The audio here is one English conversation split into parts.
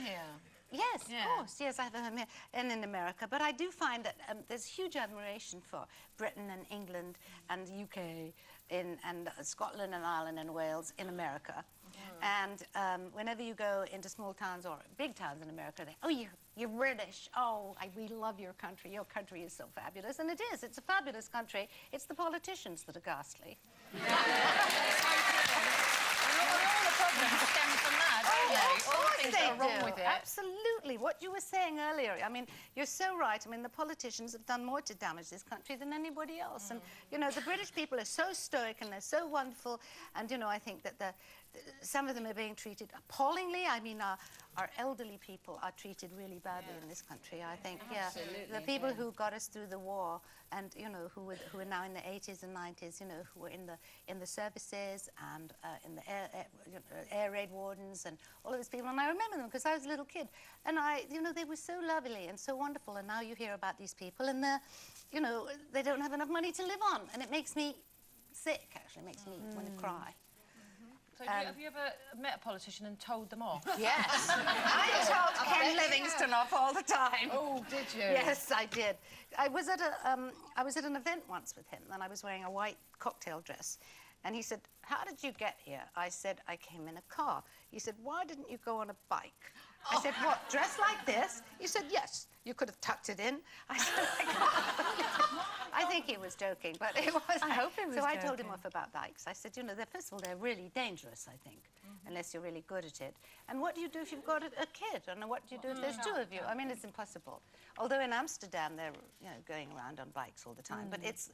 here. Yes, of course. Yes, I have a home here and in America. But I do find that there's huge admiration for Britain and England and the UK and Scotland and Ireland and Wales in America. And whenever you go into small towns or big towns in America, they, oh, you're British. Oh, we love your country. Your country is so fabulous. And it is. It's a fabulous country. It's the politicians that are ghastly. Absolutely. What you were saying earlier, I mean, you're so right. I mean, the politicians have done more to damage this country than anybody else. And, you know, the British people are so stoic and they're so wonderful. And, you know, I think that some of them are being treated appallingly. I mean, our elderly people are treated really badly in this country, I think. Absolutely. The people who got us through the war and, you know, who are now in the 80s and 90s, you know, who were in the services and in the air raid wardens and all of these people. And I remember them because I was a little kid. And you know, they were so lovely and so wonderful. And now you hear about these people and they're, you know, they don't have enough money to live on. And it makes me sick, actually. It makes me want to cry. So have you ever met a politician and told them off? Yes. I told Ken Livingstone off all the time. Oh, did you? Yes, I did. I was at an event once with him, and I was wearing a white cocktail dress. And he said, how did you get here? I said, I came in a car. He said, why didn't you go on a bike? I said, what, dressed like this? He said, yes, you could have tucked it in. I said, I think he was joking, but it was. I hope he was So joking. I told him off about bikes. I said, you know, first of all, they're really dangerous, I think, unless you're really good at it. And what do you do if you've got a kid? And what do you do if there's two of you? I mean, it's impossible. Although in Amsterdam, they're, you know, going around on bikes all the time. But it's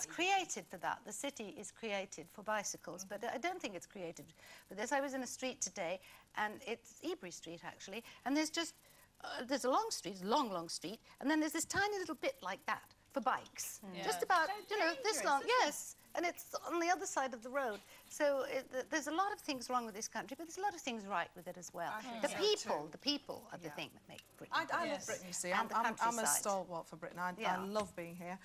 created for that. The city is created for bicycles, but I don't think it's created for this. I was in a street today, and it's Ebury Street, actually, and there's just, there's a long street, long street, and then there's this tiny little bit like that for bikes. Just about, you know, this long, yes. And it's on the other side of the road. So there's a lot of things wrong with this country, but there's a lot of things right with it as well. The people are the thing that make Britain. I love Britain, you see. And I'm a stalwart for Britain. I love being here.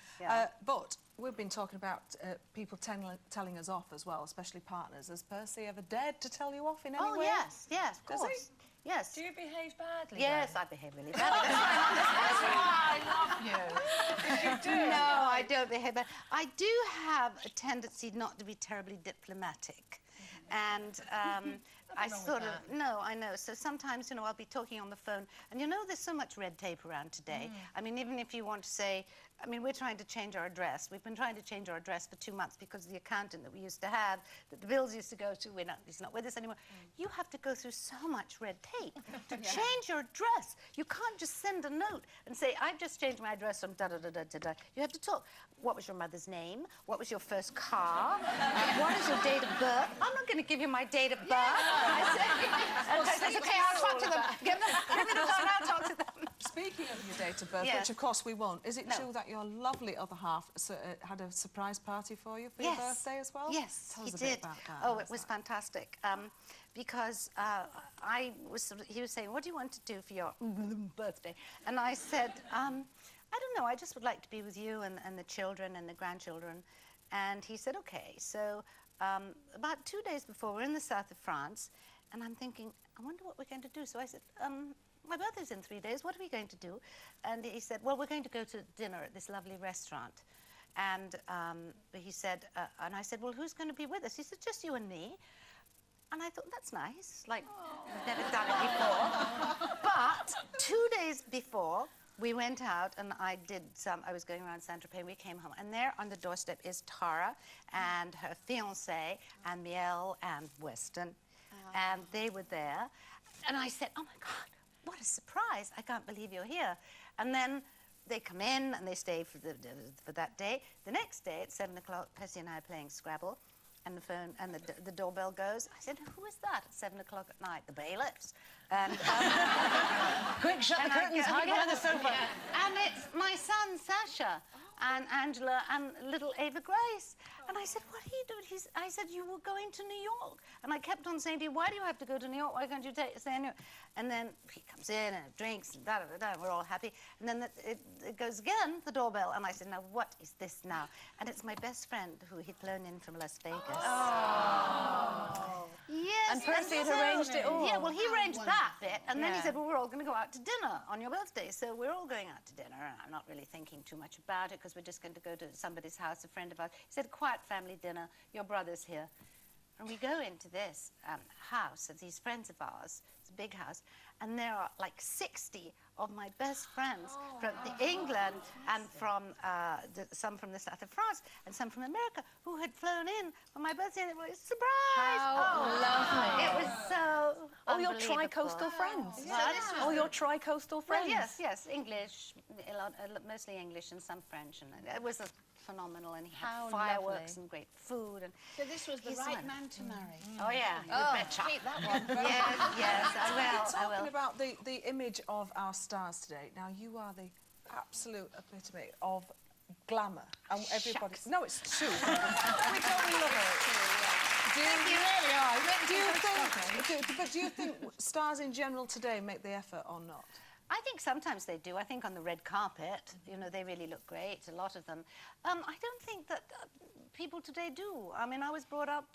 But we've been talking about people telling us off as well, especially partners. Has Percy ever dared to tell you off in any way? Oh, yes, of course. Does he? Yes. Do you behave badly? Yes, then? I behave really badly. I love you. You do. No, I don't behave badly. I do have a tendency not to be terribly diplomatic. And I sort of, no, I know. So sometimes, you know, I'll be talking on the phone, and you know, there's so much red tape around today. I mean, even if you want to say, I mean, we're trying to change our address. We've been trying to change our address for 2 months because the accountant that we used to have, that the bills used to go to, he's not with us anymore. You have to go through so much red tape to change your address. You can't just send a note and say, I've just changed my address from da-da-da-da-da-da. You have to talk. What was your mother's name? What was your first car? What is your date of birth? I'm not going to give you my date of birth. I said, okay, I'll talk to them. Give me the phone, I'll talk to them. Speaking of your date of birth, which of course we won't, is it true that your lovely other half had a surprise party for you for your birthday as well? Yes, Tell us he a did. bit about that. Oh, it was fantastic. Because he was saying, what do you want to do for your birthday? And I said, I don't know, I just would like to be with you and the children and the grandchildren. And he said, okay. So about 2 days before, we're in the south of France, and I'm thinking, I wonder what we're going to do. So I said, my birthday's in 3 days, what are we going to do? And he said, well, we're going to go to dinner at this lovely restaurant. And he said, and I said, well, who's going to be with us? He said, just you and me. And I thought, that's nice, like, we've never done it before. But 2 days before, we went out and I was going around Saint-Tropez, we came home, and there on the doorstep is Tara and her fiancé and Miel and Weston, and they were there. And I said, oh my God, what a surprise, I can't believe you're here. And then they come in and they stay for that day. The next day at 7 o'clock, Percy and I are playing Scrabble, and the phone and the doorbell goes. I said, who is that at 7 o'clock at night? The bailiffs. And quick, shut the curtains, hide behind the sofa. And it's my son Sasha and Angela and little Ava Grace. And I said, what are you doing? I said, you were going to New York. And I kept on saying to him, why do you have to go to New York? Why can't you stay in New York? And then he comes in and drinks and da-da-da-da, and we're all happy. And then it goes again, the doorbell. And I said, now, what is this now? And it's my best friend who he'd flown in from Las Vegas. Oh. Yes. And Percy had arranged it all. Yeah, well, he arranged that bit. And then he Yeah. said, well, we're all going to go out to dinner on your birthday. So we're all going out to dinner. And I'm not really thinking too much about it because we're just going to go to somebody's house, a friend of ours. He said, quiet family dinner. Your brother's here. And we go into this house of these friends of ours. It's a big house. And there are like 60 of my best friends from England and from some from the south of France and some from America who had flown in for my birthday. And it was a surprise. How lovely. It was so All your unbelievable. tri-coastal friends. What? All your tri-coastal friends. Well, yes, English, mostly English and some French. And it was a phenomenal, and he had How fireworks lovely. and great food. And So this was the he's right one. man to marry. Oh, yeah, you betcha. Keep that one. Yes, I will. Talking about the image of our stars today. Now, you are the absolute epitome of glamour. And everybody... Shucks. No, it's true. we totally love it. Do you think stars in general today make the effort or not? I think sometimes they do. I think on the red carpet, you know, they really look great, a lot of them. I don't think that people today do. I mean, I was brought up,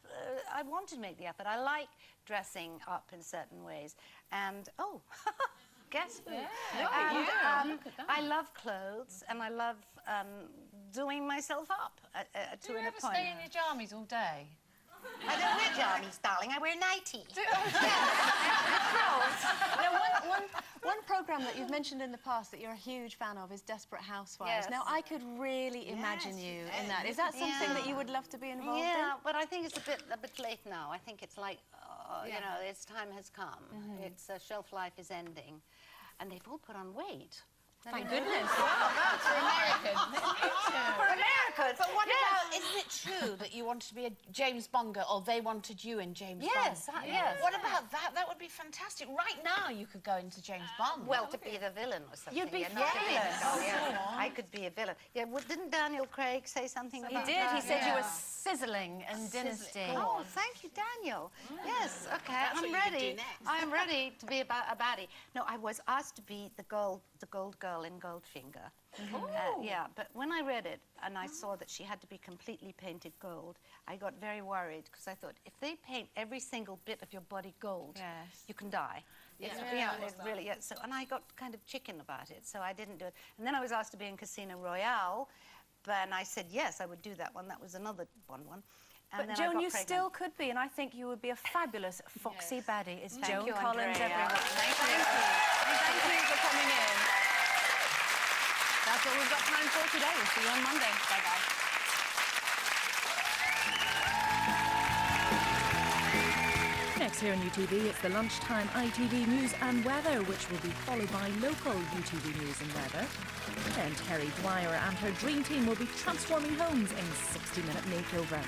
I wanted to make the effort. I like dressing up in certain ways. And, oh, guess who? I love clothes, and I love doing myself up Do to you an ever point. stay in your jammies all day? I don't wear jammies, darling. I wear nighties. Now, one programme that you've mentioned in the past that you're a huge fan of is Desperate Housewives. Yes. Now, I could really imagine you in that. Is that something that you would love to be involved in? Yeah, but I think it's a bit late now. I think it's like, you know, its time has come. Its shelf life is ending, and they've all put on weight. Thank goodness. For Americans. For Americans. But what about, isn't it true that you wanted to be a James Bond girl, or they wanted you in James Yes, Bond? yes. What about that? That would be fantastic. Right now, you could go into James Bond. Well, to be the villain or something. You'd be not to be the fabulous. doll, yeah. I could be a villain. Yeah, didn't Daniel Craig say something He about did. that? He said you Yeah. were sizzling in Dynasty. Oh, thank you, Daniel. Yes, okay, That's what I'm you could ready. do next. I'm ready to be a baddie. No, I was asked to be the gold girl in Goldfinger. Yeah, but when I read it and I saw that she had to be completely painted gold, I got very worried because I thought, if they paint every single bit of your body gold, Yes. you can die. It's, it really, yeah. So, and I got kind of chicken about it, so I didn't do it. And then I was asked to be in Casino Royale, and I said yes, I would do that one. That was another one. And But then I Joan, got you pregnant. still could be, and I think you would be a fabulous foxy baddie. It's Thank Joan you, Collins, Andrea. everyone. Thank you. Thank you for coming in. That's what we've got time for today. We'll see you on Monday. Bye-bye. Next here on UTV, it's the lunchtime ITV News and Weather, which will be followed by local UTV News and Weather. Then Terry Dwyer and her dream team will be transforming homes in 60-minute makeover.